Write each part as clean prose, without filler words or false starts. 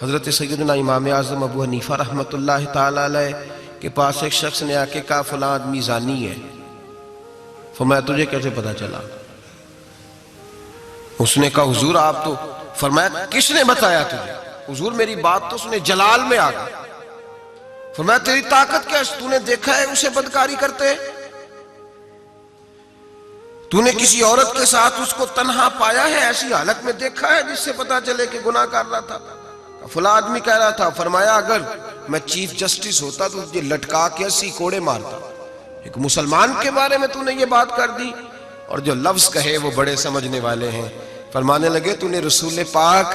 حضرت سیدنا امام اعظم ابو حنیفہ رحمۃ اللہ تعالی علیہ کے پاس ایک شخص نے آ کے کہا فلاں آدمی زانی ہے. فرمایا تجھے کیسے پتا چلا؟ اس نے کہا حضور آپ تو. فرمایا کس نے بتایا تجھے؟ حضور میری بات تو سنے جلال میں آ گئی. فرمایا تیری طاقت کیا ہے؟ تو نے دیکھا ہے اسے بدکاری کرتے؟ تو نے کسی عورت کے ساتھ اس کو تنہا پایا ہے؟ ایسی حالت میں دیکھا ہے جس سے پتا چلے کہ گناہ کر رہا تھا؟ فلاں آدمی کہہ رہا تھا. فرمایا اگر میں چیف جسٹس ہوتا تو تجھے لٹکا کے 80 کوڑے مارتا. ایک مسلمان کے بارے میں تو نے یہ بات کر دی. اور جو لفظ کہے وہ بڑے سمجھنے والے ہیں. فرمانے لگے تو نے رسول پاک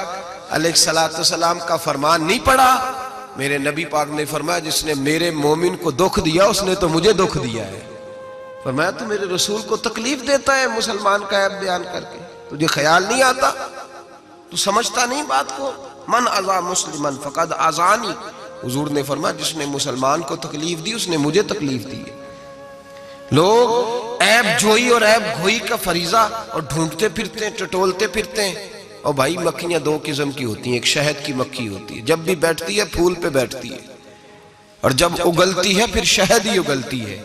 علیہ السلام کا فرمان نہیں پڑھا؟ میرے نبی پاک نے فرمایا جس نے میرے مومن کو دکھ دیا اس نے تو مجھے دکھ دیا ہے. فرمایا تو میرے رسول کو تکلیف دیتا ہے مسلمان کا عیب بیان کر کے؟ تجھے خیال نہیں آتا؟ تو سمجھتا نہیں بات کو؟ من اذا مسلمن فقد اذانی. حضور نے فرمایا جس نے مسلمان کو تکلیف دی اس نے مجھے تکلیف دی ہے. لوگ عیب جوئی اور عیب گھوئی کا فریضہ اور ڈھونڈتے پھرتے ہیں، ٹٹولتے پھرتے ہیں. اور بھائی مکھیاں دو قسم کی ہوتی ہیں. ایک شہد کی مکھی ہوتی ہے، جب بھی بیٹھتی ہے پھول پہ بیٹھتی ہے، اور جب اگلتی ہے پھر شہد ہی اگلتی ہے.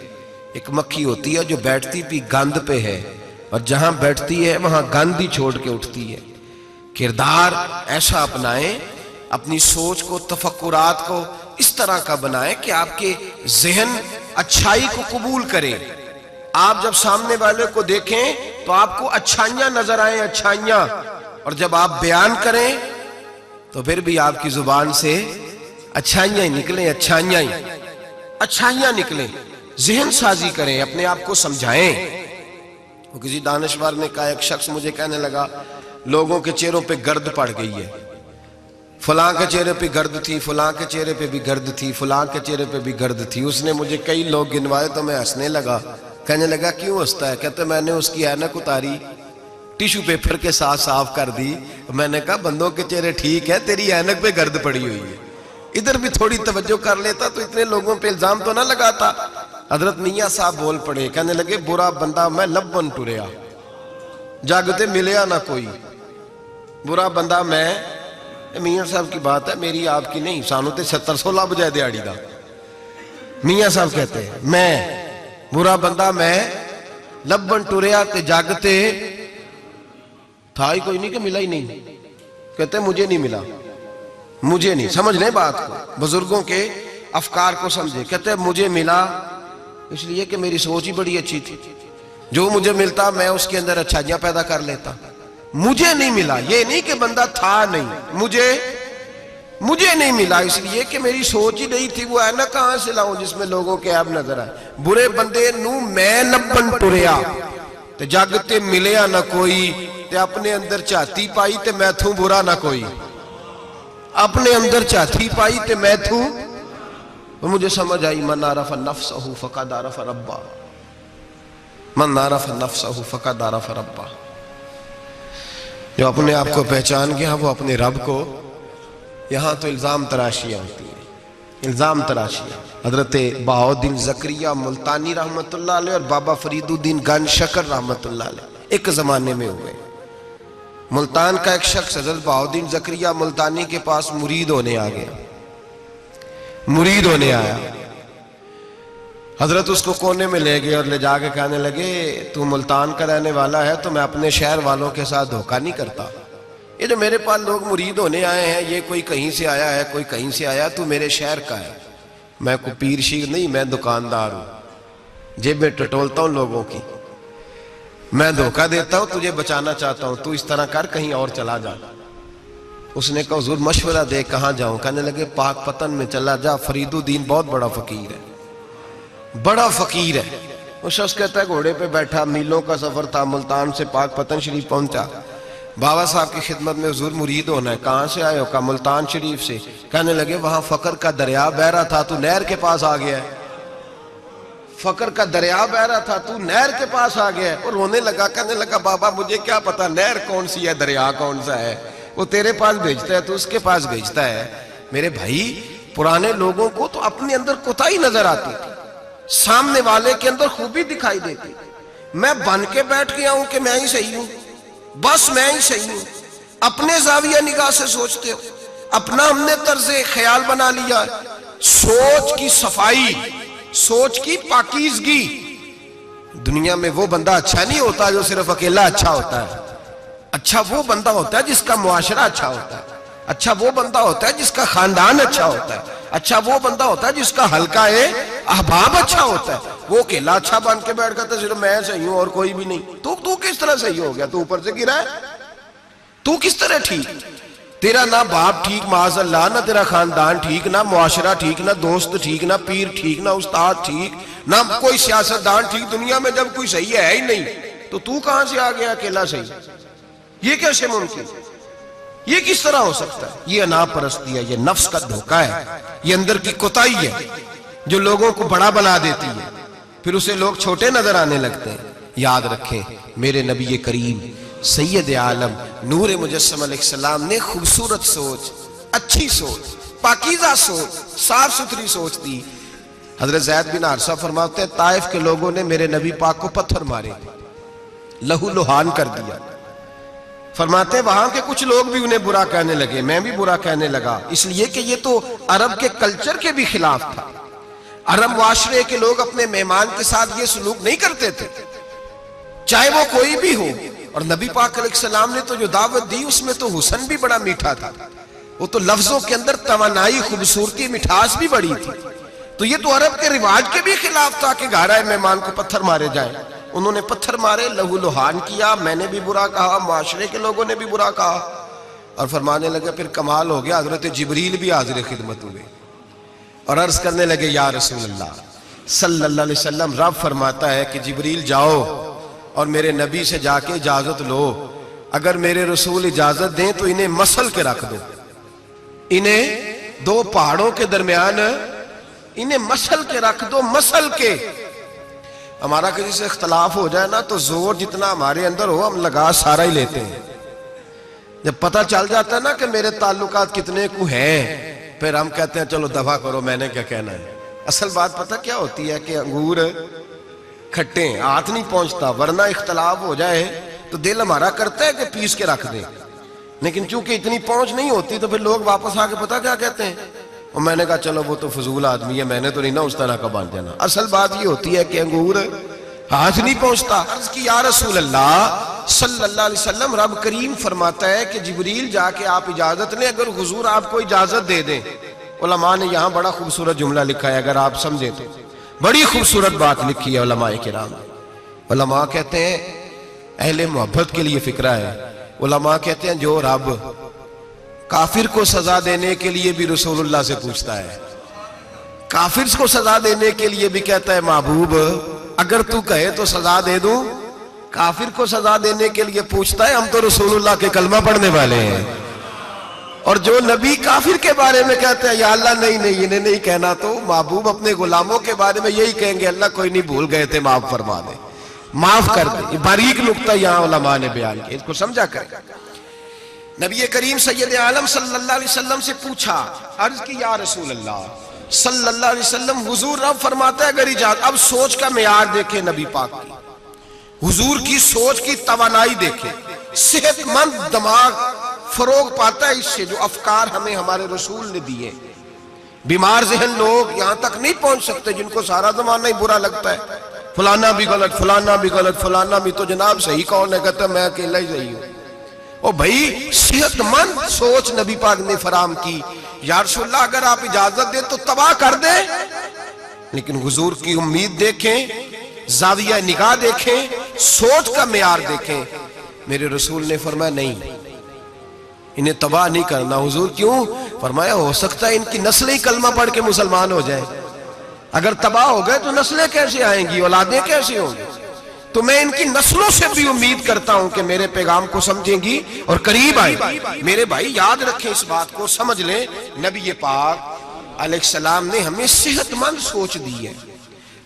ایک مکھی ہوتی ہے جو بیٹھتی بھی گند پہ ہے، اور جہاں بیٹھتی ہے وہاں گند ہی چھوڑ کے اٹھتی ہے. کردار ایسا اپنائیں، اپنی سوچ کو، تفکرات کو اس طرح کا بنائیں کہ آپ کے ذہن اچھائی کو قبول کرے. آپ جب سامنے والے کو دیکھیں تو آپ کو اچھائیاں نظر آئیں، اچھائیاں. اور جب آپ بیان کریں تو پھر بھی آپ کی زبان سے اچھائیاں ہی نکلیں، اچھائیاں نکلیں. ذہن سازی کریں، اپنے آپ کو سمجھائیں. وہ کسی دانشور نے کہا، ایک شخص مجھے کہنے لگا لوگوں کے چہروں پہ گرد پڑ گئی ہے. فلاں کے چہرے پہ گرد تھی، فلاں کے چہرے پہ بھی گرد تھی، فلاں کے چہرے پہ بھی گرد تھی. اس نے مجھے کئی لوگ گنوائے تو میں ہنسنے لگا. کہنے لگا کیوں ہنستا ہے؟ کہتے میں نے اس کی اینک اتاری، ٹیشو پیپر کے ساتھ صاف کر دی. میں نے کہا بندوں کے چہرے ٹھیک ہے، تیری اینک پہ گرد پڑی ہوئی ہے. ادھر بھی تھوڑی توجہ کر لیتا تو اتنے لوگوں پہ الزام تو نہ لگاتا. حضرت میاں صاحب بول پڑے، کہنے لگے برا بندہ میں لبن ٹریا، جاگتے ملیا نہ کوئی. برا بندہ میں، میاں صاحب کی بات ہے میری آپ کی نہیں. سانو تے 70 بجائے دیاڑی دا. میاں صاحب کہتے ہیں میں برا بندہ میں لبن ٹریا تے جاگتے تھا ہی کوئی نہیں کہ ملا ہی نہیں. کہتے مجھے نہیں ملا، مجھے نہیں. سمجھ لیں بات کو، بزرگوں کے افکار کو سمجھے. کہتے مجھے ملا اس لیے کہ میری سوچ ہی بڑی اچھی تھی، جو مجھے ملتا میں اس کے اندر اچھائیاں پیدا کر لیتا. مجھے نہیں ملا یہ نہیں کہ بندہ تھا نہیں، مجھے نہیں ملا اس لیے کہ میری سوچ ہی نہیں تھی. وہ ہے نا کہاں سے لاؤں جس میں لوگوں کے عیب نظر آئے. برے بندے نو میں لبن ٹریا تے جاگتے ملیا نہ کوئی، تے اپنے اندر چاہتی پائی تے میں تھوں برا نہ کوئی. اپنے اندر چاہتی پائی تے میں تھوں. مجھے سمجھ آئی من عرف نفسہ فقد عرف ربہ، من عرف نفسہ فقد عرف ربہ. جو اپنے آپ کو پہچان گیا وہ اپنے رب کو. یہاں تو الزام تراشیاں ہوتی ہیں، الزام تراشیاں. حضرت بہاؤالدین زکریا ملتانی رحمت اللہ علیہ اور بابا فرید الدین گنج شکر رحمت اللہ علیہ ایک زمانے میں ہوئے. ملتان کا ایک شخص حضرت بہاؤالدین زکریا ملتانی کے پاس مرید ہونے آ گیا، مرید ہونے آیا. حضرت اس کو کونے میں لے گئے اور لے جا کے کہنے لگے تو ملتان کا رہنے والا ہے تو میں اپنے شہر والوں کے ساتھ دھوکہ نہیں کرتا. یہ جو میرے پاس لوگ مرید ہونے آئے ہیں یہ کوئی کہیں سے آیا ہے، کوئی کہیں سے آیا. تو میرے شہر کا ہے، میں کوئی پیر شیر نہیں، میں دکاندار ہوں، جیب میں ٹٹولتا ہوں لوگوں کی، میں دھوکہ دیتا ہوں، تجھے بچانا چاہتا ہوں، تو اس طرح کر کہیں اور چلا جا. اس نے کہا حضور مشورہ دے کہاں جاؤں؟ کہنے لگے پاک پتن میں چلا جا، فرید الدین بہت بڑا فقیر ہے، بڑا فقیر ہے. وہ شخص کہتا ہے گھوڑے پہ بیٹھا، میلوں کا سفر تھا، ملتان سے پاک پتن شریف پہنچا. بابا صاحب کی خدمت میں حضور مرید ہونا ہے. کہاں سے آئے ہو؟ کہا ملتان شریف سے. کہنے لگے وہاں فقر کا دریا بہ رہا تھا، تو نہر کے پاس آ گیا ہے. فقر کا دریا بہ رہا تھا، تو نہر کے پاس آ گیا ہے. اور رونے لگا، کہنے لگا بابا مجھے کیا پتا نہر کون سی ہے، دریا کون سا ہے، وہ تیرے پاس بھیجتا ہے تو اس کے پاس بھیجتا ہے. میرے بھائی پرانے لوگوں کو تو اپنے اندر کوتاہی نظر آتی تھی، سامنے والے کے اندر خوبی دکھائی دیتی. میں بن کے بیٹھ گیا ہوں کہ میں ہی صحیح ہوں، بس میں ہی صحیح ہوں. اپنے زاویہ نگاہ سے سوچتے ہو. اپنا ہم نے طرز خیال بنا لیا. سوچ کی صفائی، سوچ کی پاکیزگی. دنیا میں وہ بندہ اچھا نہیں ہوتا جو صرف اکیلا اچھا ہوتا ہے. اچھا وہ بندہ ہوتا ہے جس کا معاشرہ اچھا ہوتا ہے. اچھا وہ بندہ ہوتا ہے جس کا خاندان اچھا ہوتا ہے. اچھا وہ بندہ ہوتا ہے جس کا حلقہ احباب اچھا ہوتا ہے. وہ اکیلا اچھا بن کے بیٹھ گیا صرف میں صحیح ہوں اور کوئی بھی نہیں. تو کس طرح صحیح ہو گیا؟ تو اوپر سے گرا ہے. تو کس طرح ٹھیک؟ تیرا نہ باپ ٹھیک معاذ اللہ، نہ تیرا خاندان ٹھیک، نہ معاشرہ ٹھیک، نہ دوست ٹھیک، نہ پیر ٹھیک، نہ استاد ٹھیک، نہ کوئی سیاستدان ٹھیک. دنیا میں جب کوئی صحیح ہے ہی نہیں تو کہاں سے آ گیا اکیلا صحیح؟ یہ کیسے ممکن؟ یہ کس طرح ہو سکتا ہے؟ یہ انا پرستی ہے، یہ نفس کا دھوکہ ہے، یہ اندر کی کوتاہی ہے جو لوگوں کو بڑا بنا دیتی ہے، پھر اسے لوگ چھوٹے نظر آنے لگتے ہیں. یاد رکھیں میرے نبی کریم سید عالم نور مجسم علیہ السلام نے خوبصورت سوچ، اچھی سوچ، پاکیزہ سوچ، صاف ستھری سوچ دی. حضرت زید بن حارثہ فرماتے ہیں طائف کے لوگوں نے میرے نبی پاک کو پتھر مارے، لہو لہان کر دیا. فرماتے ہیں وہاں کے کچھ لوگ بھی انہیں برا کہنے لگے، میں بھی برا کہنے لگا، اس لیے کہ یہ تو عرب کے کلچر کے بھی خلاف تھا. عرب معاشرے کے لوگ اپنے مہمان کے ساتھ یہ سلوک نہیں کرتے تھے، چاہے وہ کوئی بھی ہو. اور نبی پاک علیہ السلام نے تو جو دعوت دی اس میں تو حسن بھی بڑا میٹھا تھا، وہ تو لفظوں کے اندر توانائی، خوبصورتی، مٹھاس بھی بڑی تھی. تو یہ تو عرب کے رواج کے بھی خلاف تھا کہ گھر مہمان کو پتھر مارے جائیں. انہوں نے پتھر مارے، لہو لہان کیا، میں نے بھی برا کہا، معاشرے کے لوگوں نے بھی برا کہا. اور فرمانے لگے پھر کمال ہو گیا، حضرت جبریل بھی حاضر خدمت ہوئے اور عرض کرنے لگے یا رسول اللہ صلی اللہ علیہ وسلم، رب فرماتا ہے کہ جبریل جاؤ اور میرے نبی سے جا کے اجازت لو، اگر میرے رسول اجازت دیں تو انہیں مسل کے رکھ دو، انہیں دو پہاڑوں کے درمیان انہیں مسل کے رکھ دو. مسل کے ہمارا کسی سے اختلاف ہو جائے نا تو زور جتنا ہمارے اندر ہو ہم لگا سارا ہی لیتے ہیں. جب پتہ چل جاتا ہے نا کہ میرے تعلقات کتنے کو ہیں پھر ہم کہتے ہیں چلو دفع کرو، میں نے کیا کہنا ہے. اصل بات پتہ کیا ہوتی ہے کہ انگور کھٹے ہیں، ہاتھ نہیں پہنچتا، ورنہ اختلاف ہو جائے تو دل ہمارا کرتا ہے کہ پیس کے رکھ دیں، لیکن چونکہ اتنی پہنچ نہیں ہوتی تو پھر لوگ واپس آ کے پتہ کیا کہتے ہیں، اور میں نے کہا چلو وہ تو فضول آدمی ہے، میں نے تو نہیں نا اس طرح کا باندھ دینا. اصل بات یہ ہوتی ہے کہ انگور ہاتھ نہیں پہنچتا. عرض کی یا رسول اللہ صلی اللہ علیہ وسلم، رب کریم فرماتا ہے کہ جبریل جا کے آپ اجازت لیں، اگر حضور آپ کو اجازت دے دیں. علماء نے یہاں بڑا خوبصورت جملہ لکھا ہے، اگر آپ سمجھیں تو بڑی خوبصورت بات لکھی ہے علماء کرام. علماء کہتے ہیں اہل محبت کے لیے فکرہ ہے. علماء کہتے ہیں جو رب کافر کو سزا دینے کے لیے بھی رسول اللہ سے پوچھتا ہے، کافر کو سزا دینے کے لیے بھی کہتا ہے محبوب اگر تو کہے تو سزا دے دوں، کافر کو سزا دینے کے لیے پوچھتا ہے. ہم تو رسول اللہ کے کلمہ پڑھنے والے ہیں، اور جو نبی کافر کے بارے میں کہتے ہیں یا اللہ نہیں انہیں نہیں کہنا، تو محبوب اپنے غلاموں کے بارے میں یہی کہیں گے اللہ کوئی نہیں، بھول گئے تھے، معاف فرما دے، معاف کر دے. باریک نقطہ یہاں علماء نے بیان کیا، اس کو سمجھا کریں. نبی کریم سید عالم صلی اللہ علیہ وسلم سے پوچھا، عرض کی یا رسول اللہ صلی اللہ علیہ وسلم، حضور رب فرماتا ہے اگر اجازت. اب سوچ کا معیار دیکھیں نبی پاک کی، حضور کی سوچ کی توانائی دیکھیں. صحت مند دماغ فروغ پاتا ہے اس سے جو افکار ہمیں ہمارے رسول نے دیے. بیمار ذہن لوگ یہاں تک نہیں پہنچ سکتے جن کو سارا زمانہ ہی برا لگتا ہے، فلانا بھی غلط، فلانا بھی غلط، فلانا بھی، تو جناب صحیح کون ہے؟ کہتا ہے میں اکیلا ہی صحیح ہوں. او بھائی صحت مند سوچ نبی پاک نے فراہم کی. یا رسول اللہ اگر آپ اجازت دیں تو تباہ کر دیں، لیکن حضور کی امید دیکھیں، زاویہ نگاہ دیکھیں، سوچ کا معیار دیکھیں. میرے رسول نے فرمایا نہیں، انہیں تباہ نہیں کرنا. حضور کیوں؟ فرمایا ہو سکتا ہے ان کی نسلیں کلمہ پڑھ کے مسلمان ہو جائیں. اگر تباہ ہو گئے تو نسلیں کیسے آئیں گی، اولادیں کیسے ہوں گی؟ تو میں ان کی نسلوں سے بھی امید کرتا ہوں کہ میرے پیغام کو سمجھیں گی اور قریب آئیں. میرے بھائی یاد رکھیں اس بات کو، سمجھ لیں نبی پاک علیہ السلام نے ہمیں صحت مند سوچ دی ہے،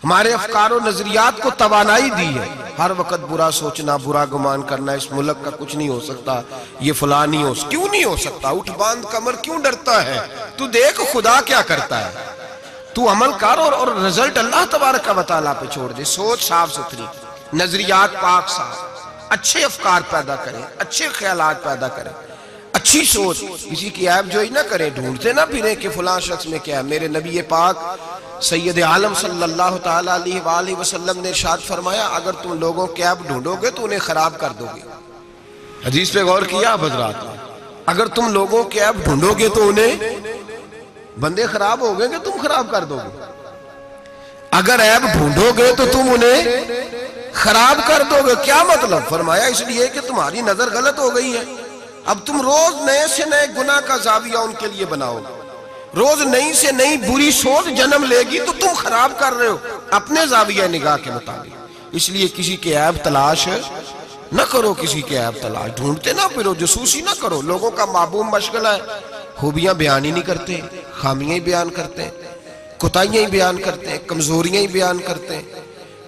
ہمارے افکار و نظریات کو توانائی دی ہے. ہر وقت برا سوچنا، برا گمان کرنا، اس ملک کا کچھ نہیں ہو سکتا، یہ فلاں نہیں ہو سکتا. کیوں نہیں ہو سکتا؟ اٹھ باندھ کمر کیوں ڈرتا ہے؟ تو دیکھ خدا کیا کرتا ہے، تو عمل کر اور رزلٹ اللہ تبارک و تعالیٰ پہ چھوڑ دے. سوچ صاف ستھری، نظریات پاک صاف، اچھے افکار پیدا کریں، اچھے خیالات پیدا کریں. اچھی سوچ، کسی کی عیب جوئی نہ کریں، ڈھونڈتے نہ پھریں کہ فلاں شخص میں کیا ہے۔ میرے نبی پاک سید عالم صلی اللہ تعالیٰ علیہ وآلہ وسلم نے ارشاد فرمایا اگر تم لوگوں کے عیب ڈھونڈو گے تو انہیں خراب کر دو گے۔ حدیث پہ غور کیا آپ حضرات؟ اگر تم لوگوں کے عیب ڈھونڈو گے تو انہیں، بندے خراب ہو گئے کہ تم خراب کر دو گے؟ اگر عیب ڈھونڈو گے تو تم انہیں خراب کر دو گے۔ کیا مطلب؟ فرمایا اس لیے کہ تمہاری نظر غلط ہو گئی ہے، اب تم روز نئے سے نئے گناہ کا زاویہ ان کے لیے بناؤ، روز نئی سے نئی بری سوچ جنم لے گی تو تم خراب کر رہے ہو اپنے زاویہ نگاہ کے مطابق۔ اس لیے کسی کے عیب تلاش نہ کرو، کسی کے عیب تلاش ڈھونڈتے نہ پھرو، جاسوسی نہ کرو۔ لوگوں کا معمول مشغلہ ہے، خوبیاں بیان ہی نہیں کرتے، خامیاں ہی بیان کرتے ہیں، کوتاہیاں ہی بیان کرتے ہیں، کمزوریاں ہی بیان کرتے ہیں۔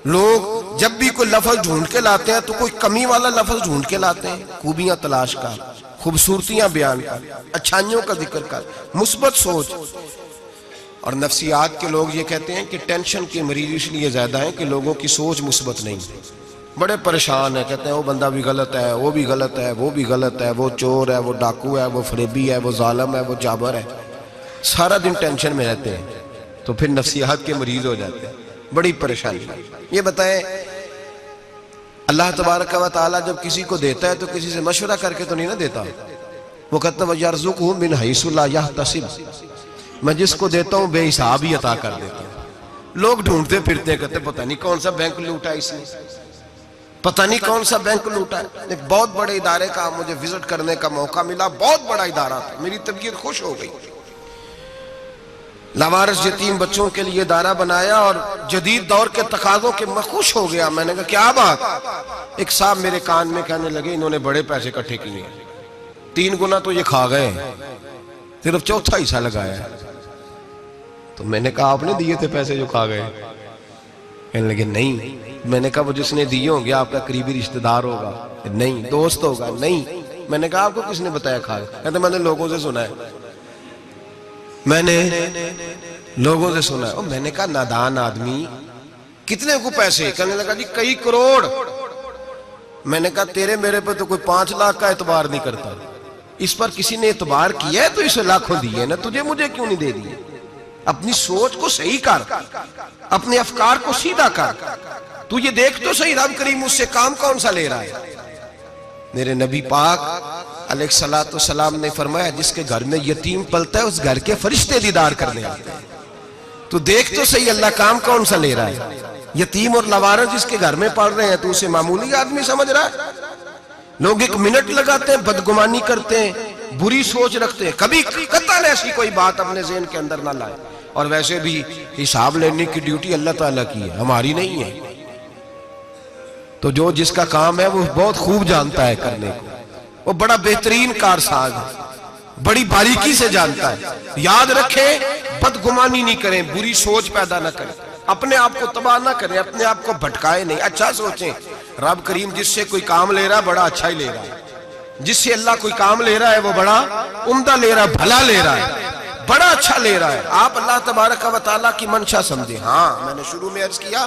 لوگ جب بھی کوئی لفظ ڈھونڈ کے لاتے ہیں تو کوئی کمی والا لفظ ڈھونڈ کے لاتے ہیں، خوبیاں تلاش کر، خوبصورتیاں بیان کر، اچھائیوں کا ذکر کر، مثبت سوچ۔ اور نفسیات کے لوگ یہ کہتے ہیں کہ ٹینشن کے مریض اس لیے زیادہ ہیں کہ لوگوں کی سوچ مثبت نہیں، بڑے پریشان ہیں، کہتے ہیں وہ بندہ بھی غلط ہے، وہ بھی غلط ہے، وہ بھی غلط ہے، وہ چور ہے، وہ ڈاکو ہے، وہ فریبی ہے، وہ ظالم ہے، وہ جابر ہے، سارا دن ٹینشن میں رہتے ہیں، تو پھر نفسیات کے مریض ہو جاتے ہیں، بڑی پریشانی۔ یہ بتائیں اللہ تبارک و تعالیٰ جب کسی کو دیتا ہے تو کسی سے مشورہ کر کے تو نہیں نہ دیتا، وہ کہتا ہے وَيَرْزُقْهُ مِنْ حَيْثُ لَا يَحْتَسِبُ، میں جس کو دیتا ہوں بے حساب ہی عطا کر دیتا ہوں۔ لوگ ڈھونڈتے پھرتے ہیں، کہتے ہیں پتہ نہیں کون سا بینک لوٹا ہے اس نے، پتہ نہیں کون سا بینک لوٹا ہے۔ ایک بہت بڑے ادارے کا مجھے وزٹ کرنے کا موقع ملا، بہت بڑا ادارہ تھا، میری طبیعت خوش ہو گئی۔ لاوارث یتیم بچوں کے لیے ادارہ بنایا اور جدید دور کے تقاضوں کے میں خوش ہو گیا۔ میں نے کہا کیا بات؟ ایک صاحب میرے کان میں کہنے لگے انہوں نے بڑے پیسے اکٹھے کیے ہیں، 3 گنا تو یہ کھا گئے، صرف چوتھا حصہ لگایا ہے۔ تو میں نے کہا آپ نے دیے تھے پیسے جو کھا گئے؟ کہنے لگے نہیں۔ میں نے کہا وہ جس نے دیے ہوں گے آپ کا قریبی رشتہ دار ہوگا؟ نہیں۔ دوست ہوگا؟ نہیں۔ میں نے کہا آپ کو کس نے بتایا کھا گئے؟ کہتے میں نے لوگوں سے سنا ہے، میں نے لوگوں سے سنا ہے۔ میں نے کہا نادان آدمی، کتنے کو پیسے؟ کہنے لگا جی کئی کروڑ۔ میں نے کہا تیرے میرے پہ تو کوئی 5 لاکھ کا اعتبار نہیں کرتا، اس پر کسی نے اعتبار کیا ہے تو اسے لاکھوں دیے نا، تجھے مجھے کیوں نہیں دے دیے؟ اپنی سوچ کو صحیح کر، اپنے افکار کو سیدھا کر۔ تو یہ دیکھ تو صحیح رب کریم اس سے کام کون سا لے رہا ہے۔ میرے نبی پاک علیہ السلام نے فرمایا جس کے گھر میں یتیم پلتا ہے اس گھر کے فرشتے دیدار کرنے آتے ہیں۔ تو دیکھ تو صحیح اللہ کام کون سا لے رہا ہے۔ یتیم اور لوارث جس کے گھر میں پڑھ رہے ہیں تو اسے معمولی آدمی سمجھ رہا ہے۔ لوگ 1 منٹ لگاتے ہیں، بدگمانی کرتے ہیں، بری سوچ رکھتے ہیں، کبھی قطعاً ایسی کوئی بات اپنے ذہن کے اندر نہ لائے۔ اور ویسے بھی حساب لینے کی ڈیوٹی اللہ تعالیٰ کی ہے، ہماری نہیں ہے۔ تو جو جس کا کام ہے وہ بہت خوب جانتا ہے کرنے کو، وہ بڑا بہترین کارساز ہے، بڑی باریکی سے جانتا ہے۔ یاد رکھیں بدگمانی نہیں کریں، بری سوچ پیدا نہ کریں، اپنے آپ کو تباہ نہ کریں، اپنے آپ کو بھٹکائیں نہیں، اچھا سوچیں۔ رب کریم جس سے کوئی کام لے رہا ہے بڑا اچھا ہی لے رہا ہے، جس سے اللہ کوئی کام لے رہا ہے وہ بڑا عمدہ لے رہا ہے، بھلا لے رہا ہے، بڑا اچھا لے رہا ہے۔ آپ اللہ تبارک و تعالیٰ کی منشا سمجھیں۔ ہاں میں نے شروع میں عرض کیا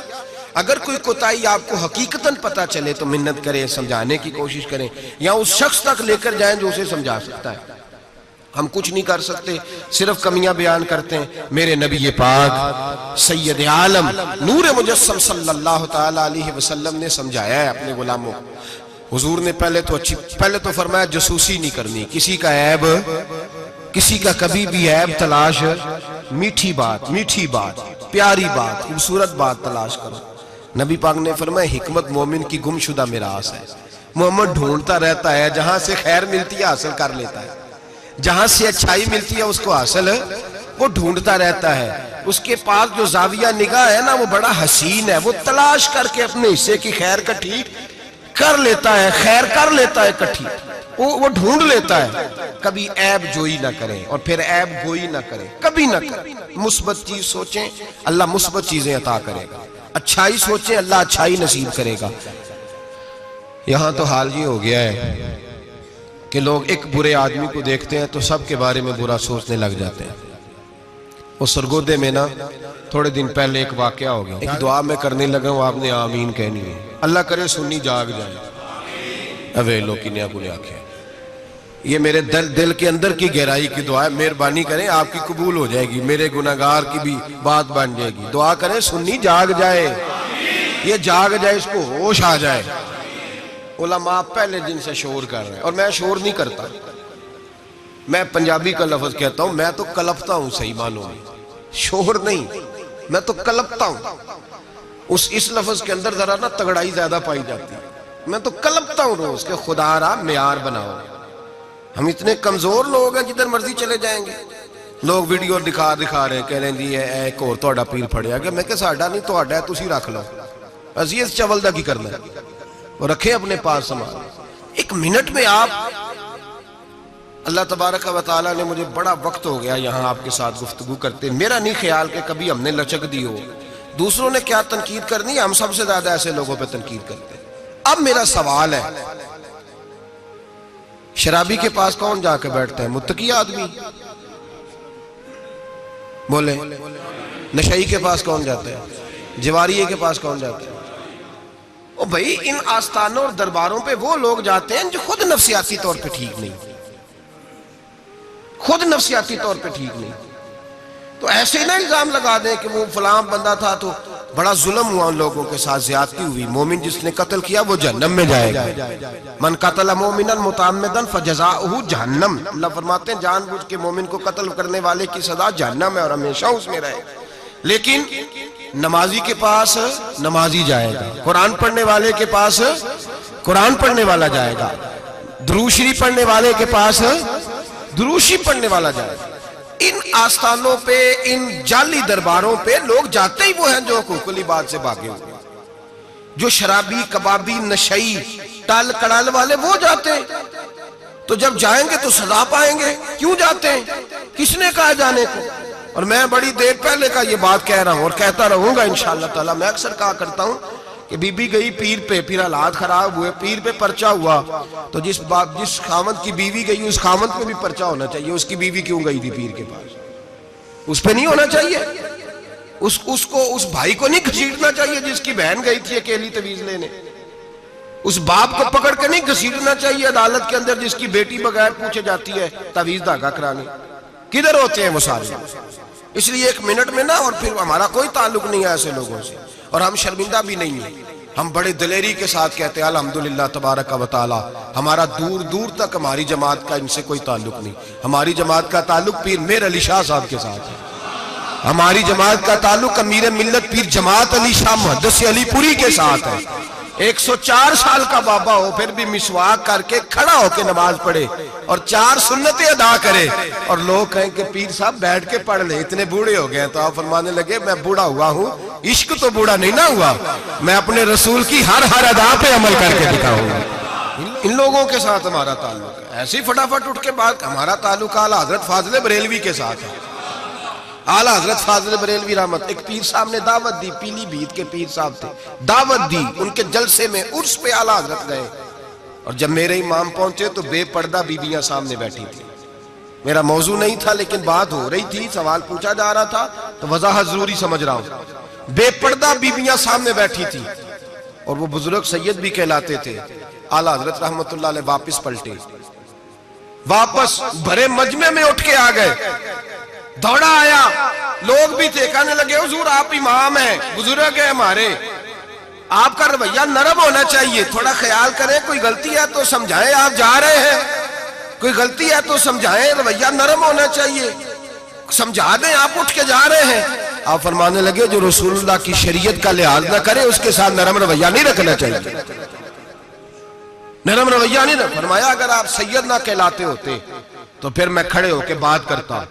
اگر کوئی کوتاہی آپ کو حقیقتاً پتہ چلے تو منت کریں، سمجھانے کی کوشش کریں، یا اس شخص تک لے کر جائیں جو اسے سمجھا سکتا ہے۔ ہم کچھ نہیں کر سکتے، صرف کمیاں بیان کرتے ہیں۔ میرے نبی پاک سید عالم نور مجسم صلی اللہ تعالیٰ علیہ وسلم نے سمجھایا ہے اپنے غلاموں کو۔ حضور نے پہلے تو فرمایا جاسوسی نہیں کرنی، کسی کا عیب، کسی کا کبھی بھی عیب تلاش، میٹھی بات، پیاری بات، خوبصورت بات تلاش کرو۔ نبی پاک نے فرمایا حکمت مومن کی گمشدہ میراث ہے۔ محمد ڈھونڈتا رہتا ہے، جہاں سے خیر ملتی ہے حاصل کر لیتا ہے، جہاں سے اچھائی ملتی ہے اس کو حاصل وہ ڈھونڈتا رہتا ہے۔ اس کے پاس جو زاویہ نگاہ ہے نا وہ بڑا حسین ہے، وہ تلاش کر کے اپنے حصے کی خیر کٹھی کر لیتا ہے، خیر کر لیتا ہے کٹھی، وہ ڈھونڈ لیتا ہے۔ کبھی عیب جوئی نہ کریں اور پھر عیب گوئی نہ کریں، کبھی نہ کریں۔ مثبت چیز سوچیں اللہ مثبت چیزیں عطا کرے گا، اچھائی سوچیں اللہ اچھائی نصیب کرے گا۔ یہاں تو حال یہ ہو گیا ہے کہ لوگ ایک برے آدمی کو دیکھتے ہیں تو سب کے بارے میں برا سوچنے لگ جاتے ہیں۔ وہ سرگودے میں نا تھوڑے دن پہلے ایک واقعہ ہو گیا، ایک دعا میں کرنے لگا ہوں، آپ نے آمین کہنی ہے، اللہ کرے سنی جاگ جائے اوے لوگ کنیا کو لے آکھیں۔ یہ میرے دل کے اندر کی گہرائی کی دعا ہے، مہربانی کریں آپ کی قبول ہو جائے گی، میرے گناہگار کی بھی بات بن جائے گی۔ دعا کریں سنی جاگ جائے، یہ جاگ جائے، اس کو ہوش آ جائے۔ علماء پہلے دن سے شور کر رہے ہیں، اور میں شور نہیں کرتا، میں پنجابی کا لفظ کہتا ہوں، میں تو کلپتا ہوں، صحیح معنوں میں شور نہیں، میں تو کلپتا ہوں۔ اس لفظ کے اندر ذرا نا تگڑائی زیادہ پائی جاتی ہے، میں تو کلپتا ہوں روز کہ خدا را معیار بناؤ۔ ہم اتنے کمزور لوگ ہیں، جدھر مرضی چلے جائیں گے، لوگ ویڈیو دکھا رہے ہیں، کہہ رہے ہیں جی ایک اور تہاڈا پیر پھڑیا گیا، میں کہ ساڈا نہیں تہاڈا ہے، تسی رکھ لو، اسی اس چول دا کی کرنا ہے، اور رکھیں اپنے پاس سامان۔ ایک منٹ میں آپ، اللہ تبارک و تعالیٰ نے مجھے بڑا وقت ہو گیا یہاں آپ کے ساتھ گفتگو کرتے، میرا نہیں خیال کہ کبھی ہم نے لچک دی ہو، دوسروں نے کیا تنقید کرنی ہے، ہم سب سے زیادہ ایسے لوگوں پہ تنقید کرتے ہیں۔ اب میرا سوال ہے، شرابی کے پاس کون جا کے بیٹھتا ہے؟ متقی آدمی؟ بولے۔ نشئی کے پاس کون جاتا ہے؟ جواریے کے پاس کون جاتا ہے؟ او بھائی، ان آستانوں اور درباروں پہ وہ لوگ جاتے ہیں جو خود نفسیاتی طور پہ ٹھیک نہیں، خود نفسیاتی طور پہ ٹھیک نہیں، تو ایسے نہ الزام لگا دیں کہ وہ فلاں بندہ تھا تو بڑا ظلم ہوا، ان لوگوں کے ساتھ زیادتی ہوئی، مومن جس نے قتل کیا وہ جہنم میں جائے گا۔ من قتل مومنا متعمدا فجزاؤہ جہنم، اللہ فرماتے ہیں جان بوجھ کے مومن کو قتل کرنے والے کی سزا جہنم ہے اور ہمیشہ اس میں رہے گا۔ لیکن نمازی کے پاس نمازی جائے گا، قرآن پڑھنے والے کے پاس قرآن پڑھنے والا جائے گا، درود شریف پڑھنے والے کے پاس درود شریف پڑھنے والا جائے گا۔ ان آستانوں پہ، ان جعلی درباروں پہ لوگ جاتے ہی وہ ہیں جو حقوق العباد سے بھاگے ہوئے، جو شرابی، کبابی، نشئی، ٹال کڑال والے وہ جاتے ہیں، تو جب جائیں گے تو سزا پائیں گے۔ کیوں جاتے ہیں؟ کس نے کہا جانے کو؟ اور میں بڑی دیر پہلے کا یہ بات کہہ رہا ہوں اور کہتا رہوں گا انشاءاللہ تعالی۔ میں اکثر کہا کرتا ہوں کہ بی بی گئی پیر پہ، پیر حالات خراب ہوئے، پیر پہ پرچہ ہوا، تو جس خامد کی بیوی گئی اس خامد پہ بھی پرچہ ہونا چاہیے۔ اس کی بیوی کیوں گئی تھی پیر کے پاس؟ اس پہ نہیں ہونا چاہیے؟ اس بھائی کو نہیں گھسیٹنا چاہیے جس کی بہن گئی تھی اکیلی تویز لینے؟ اس باپ کو پکڑ کے نہیں گھسیٹنا چاہیے عدالت کے اندر جس کی بیٹی بغیر پوچھے جاتی ہے تویز دھاگا کرانے؟ کدھر ہوتے ہیں وہ سارے؟ اس لیے ایک منٹ میں نا، اور پھر ہمارا کوئی تعلق نہیں ہے ایسے لوگوں سے، اور ہم شرمندہ بھی نہیں ہیں، ہم بڑے دلیری کے ساتھ کہتے ہیں الحمدللہ تبارک و تعالی، ہمارا دور دور تک ہماری جماعت کا ان سے کوئی تعلق نہیں۔ ہماری جماعت کا تعلق پیر میر علی شاہ صاحب کے ساتھ ہے، ہماری جماعت کا تعلق امیر ملت پیر جماعت علی شاہ محدث علی پوری کے ساتھ ہے۔ 104 سال کا بابا ہو پھر بھی مسواک کر کے کھڑا ہو کے نماز پڑھے اور 4 سنتیں ادا کرے، اور لوگ کہیں کہ پیر صاحب بیٹھ کے پڑھ لے، اتنے بوڑھے ہو گئے ہیں۔ تو آپ فرمانے لگے میں بوڑھا ہوا ہوں، عشق تو بوڑھا نہیں نہ ہوا، میں اپنے رسول کی ہر ادا پہ عمل کر کے دکھاؤں گا۔ ان لوگوں کے ساتھ ہمارا تعلق ہے، ایسے ہی فٹافٹ اٹھ کے بات، ہمارا تعلق اعلیٰ حضرت فاضل بریلوی کے ساتھ ہے۔ اعلیٰ حضرت فاضل بریلوی رحمت، ایک پیر صاحب نے دعوت دی، پیلی بھیت کے پیر صاحب تھے، دعوت دی، ان کے جلسے میں عرس پہ اعلیٰ حضرت گئے، اور جب میرے امام پہنچے تو بے پردہ بیویاں سامنے بیٹھی تھی۔ میرا موضوع نہیں تھا لیکن بات ہو رہی تھی، سوال پوچھا جا رہا تھا تو وضاحت ضروری سمجھ رہا ہوں۔ بے پردہ بیویاں سامنے بیٹھی تھی، اور وہ بزرگ سید بھی کہلاتے تھے۔ اعلیٰ حضرت رحمت اللہ علیہ واپس پلٹے، واپس بھرے مجمع میں اٹھ کے آ گئے، دوڑا آیا، لوگ بھی تھے، کہنے لگے حضور آپ امام ہیں، بزرگ ہیں ہمارے، آپ کا رویہ نرم ہونا چاہیے، تھوڑا خیال کریں، کوئی غلطی ہے تو سمجھائیں، آپ جا رہے ہیں، کوئی غلطی ہے تو سمجھائیں، رویہ نرم ہونا چاہیے، سمجھا دیں، آپ اٹھ کے جا رہے ہیں۔ آپ فرمانے لگے جو رسول اللہ کی شریعت کا لحاظ نہ کرے اس کے ساتھ نرم رویہ نہیں رکھنا چاہیے، نرم رویہ نہیں رکھنا۔ فرمایا اگر آپ سید نہ کہلاتے ہوتے تو پھر میں کھڑے ہو کے بات کرتا،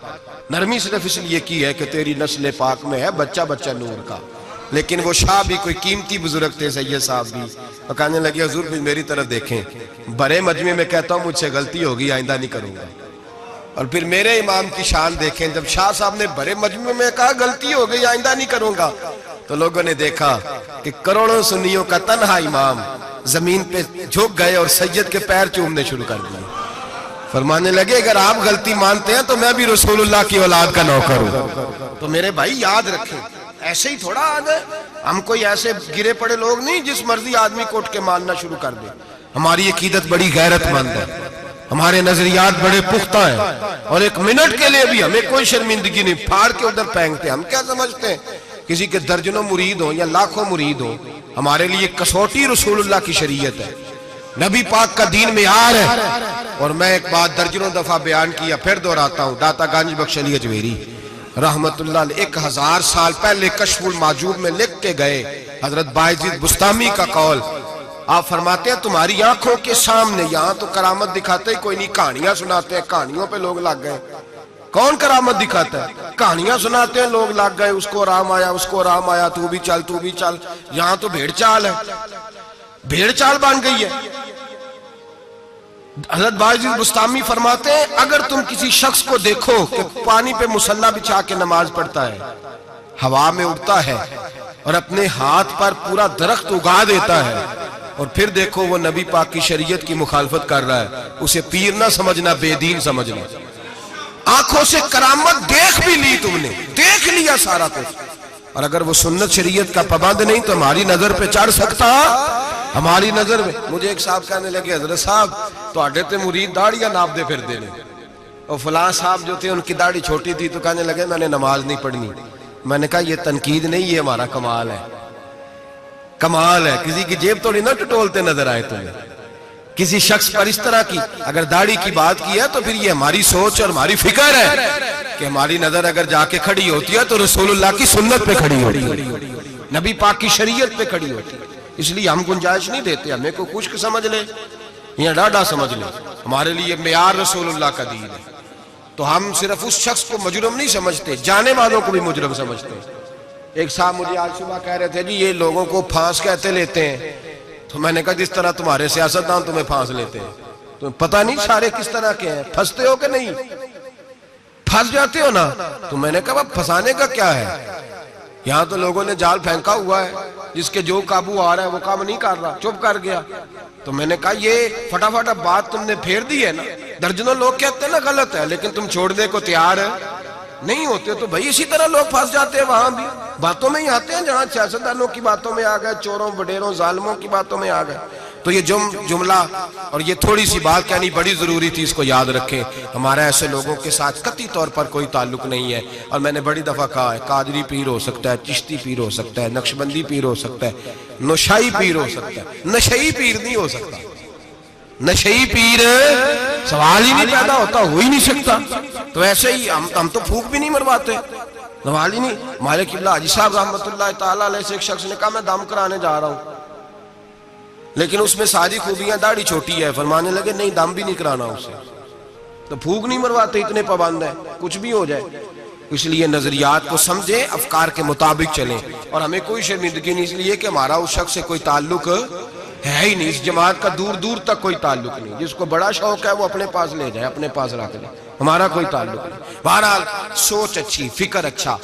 نرمی صرف اس لیے کی ہے کہ تیری نسل پاک میں ہے بچہ بچہ نور کا۔ لیکن وہ شاہ بھی کوئی قیمتی بزرگ تھے، سید صاحب بھی، اور کہنے لگے حضور بھی میری طرف دیکھیں، بڑے مجمع میں کہتا ہوں مجھ سے غلطی ہوگی، آئندہ نہیں کروں گا۔ اور پھر میرے امام کی شان دیکھیں، جب شاہ صاحب نے بڑے مجمع میں کہا غلطی ہو گئی آئندہ نہیں کروں گا، تو لوگوں نے دیکھا کہ کروڑوں سنیوں کا تنہا امام زمین پہ جھک گئے اور سید کے پیر چومنے شروع کر دیے۔ فرمانے لگے اگر آپ غلطی مانتے ہیں تو میں بھی رسول اللہ کی اولاد کا نوکر ہوں۔ تو میرے بھائی یاد رکھیں، ایسے ہی تھوڑا آ گئے ہم، کوئی ایسے گرے پڑے لوگ نہیں جس مرضی آدمی کو اٹھ کے ماننا شروع کر دے۔ ہماری عقیدت بڑی غیرت مند ہے، ہمارے نظریات بڑے پختہ ہیں، اور ایک منٹ کے لیے بھی ہمیں کوئی شرمندگی نہیں، پھاڑ کے ادھر پھینکتے. ہم کیا سمجھتے ہیں کسی کے درجنوں مرید ہوں یا لاکھوں مرید ہوں، ہمارے لیے کسوٹی رسول اللہ کی شریعت ہے، نبی پاک کا دین معیار ہے. اور میں ایک بات درجنوں دفعہ بیان کیا، پھر دہراتا ہوں. داتا گنج بخش علی اجمیری رحمت اللہ علیہ 1000 سال پہلے کشف المعجوب میں لکھ کے گئے حضرت بایزید بستامی کا قول. آپ فرماتے ہیں تمہاری آنکھوں کے سامنے، یہاں تو کرامت دکھاتے ہی کوئی نہیں، کہانیاں سناتے ہیں، کہانیوں پہ لوگ لگ گئے. کون کرامت دکھاتا ہے؟ کہانیاں سناتے ہیں لوگ لگ گئے، اس کو آرام آیا، اس کو آرام آیا، تو بھی چل تو بھی چل. یہاں تو بھیڑ چال ہے، بھیڑ چال بن گئی ہے. حضرت بایزید بستامی فرماتے ہیں اگر تم کسی شخص کو دیکھو کہ پانی پہ مصلی بچھا کے نماز پڑھتا ہے، ہوا میں اڑتا ہے اور اپنے ہاتھ پر پورا درخت اگا دیتا ہے، اور پھر دیکھو وہ نبی پاک کی شریعت کی مخالفت کر رہا ہے، اسے پیر نہ سمجھنا، بے دین سمجھنا. آنکھوں سے کرامت دیکھ بھی لی، تم نے دیکھ لیا سارا کچھ، اور اگر وہ سنت شریعت کا پابند نہیں تو ہماری نظر پہ چڑھ سکتا؟ ہماری نظر میں. مجھے ایک صاحب کہنے لگے حضرت صاحب تو آڈے تے مرید داڑیاں ناپ دے پھر دینے، اور فلاں صاحب جو تھے ان کی داڑھی چھوٹی تھی تو کہنے لگے میں نے نماز نہیں پڑھنی. میں نے کہا یہ تنقید نہیں، یہ ہمارا کمال ہے، کمال ہے. کسی کی جیب توڑی نہ ٹٹولتے نظر آئے تمہیں، کسی شخص پر اس طرح کی اگر داڑھی کی بات کی ہے تو پھر یہ ہماری سوچ اور ہماری فکر ہے کہ ہماری نظر اگر جا کے کھڑی ہوتی ہے تو رسول اللہ کی سنت پہ کھڑی ہوتی ہے، نبی پاک کی شریعت پہ کھڑی ہوتی ہے. اس لیے ہم گنجائش نہیں دیتے، ہمیں کو خشک سمجھ لے یا ڈاڈا سمجھ لے، ہمارے لیے معیار رسول اللہ کا دین ہے. تو ہم صرف اس شخص کو مجرم نہیں سمجھتے، جانے والوں کو بھی مجرم سمجھتے ہیں. ایک صاحب مجھے آج صبح کہہ رہے تھے جی یہ لوگوں کو پھانس کہتے لیتے ہیں. تو میں نے کہا جس طرح تمہارے سیاستدان تمہیں پھانس لیتے ہیں، تمہیں پتہ نہیں سارے کس طرح کے ہیں، پھنستے ہو کہ نہیں؟ پھنس جاتے ہو نا. تو میں نے کہا پھنسانے کا کیا ہے؟ یہاں تو لوگوں نے جال پھینکا ہوا ہے، جس کے جو قابو آ رہا ہے وہ کام نہیں کر رہا، چپ کر گیا. تو میں نے کہا یہ فٹافٹ بات تم نے پھیر دی ہے نا. درجنوں لوگ کہتے ہیں نا غلط ہے، لیکن تم چھوڑنے کو تیار نہیں ہوتے. تو بھائی اسی طرح لوگ پھنس جاتے ہیں، وہاں بھی باتوں میں ہی آتے ہیں، جہاں سیاستدانوں کی باتوں میں آ گئے، چوروں وڈیروں ظالموں کی باتوں میں آ گئے. تو یہ جملہ اور یہ تھوڑی سی بات کہنی بڑی ضروری تھی، اس کو یاد رکھیں. ہمارا ایسے لوگوں کے ساتھ قطعی طور پر کوئی تعلق نہیں ہے. اور میں نے بڑی دفعہ کہا ہے قادری پیر ہو سکتا ہے، چشتی پیر ہو سکتا ہے، نقشبندی پیر ہو سکتا ہے، نوشائی پیر ہو سکتا ہے، نشئی پیر نہیں ہو سکتا. نشئی پیر سوال ہی نہیں پیدا ہوتا، ہو ہی نہیں سکتا. تو ایسے ہی ہم تو پھونک بھی نہیں مرواتے، سوال ہی نہیں. مالک اللہ حاجی صاحب رحمت اللہ تعالیٰ علیہ سے ایک شخص نے کہا میں دم کرانے جا رہا ہوں، لیکن اس میں ساری خوبیاں، داڑھی چھوٹی ہے. فرمانے لگے نہیں دم بھی نہیں کرانا اسے. تو پھونک نہیں مرواتے، اتنے پابند ہیں، کچھ بھی ہو جائے. اس لیے نظریات کو سمجھیں، افکار کے مطابق چلیں، اور ہمیں کوئی شرمندگی نہیں اس لیے کہ ہمارا اس شخص سے کوئی تعلق ہے ہی نہیں. اس جماعت کا دور دور تک کوئی تعلق نہیں. جس کو بڑا شوق ہے وہ اپنے پاس لے جائے، اپنے پاس رکھ لے، ہمارا کوئی تعلق نہیں. بہرحال سوچ اچھی، فکر اچھا.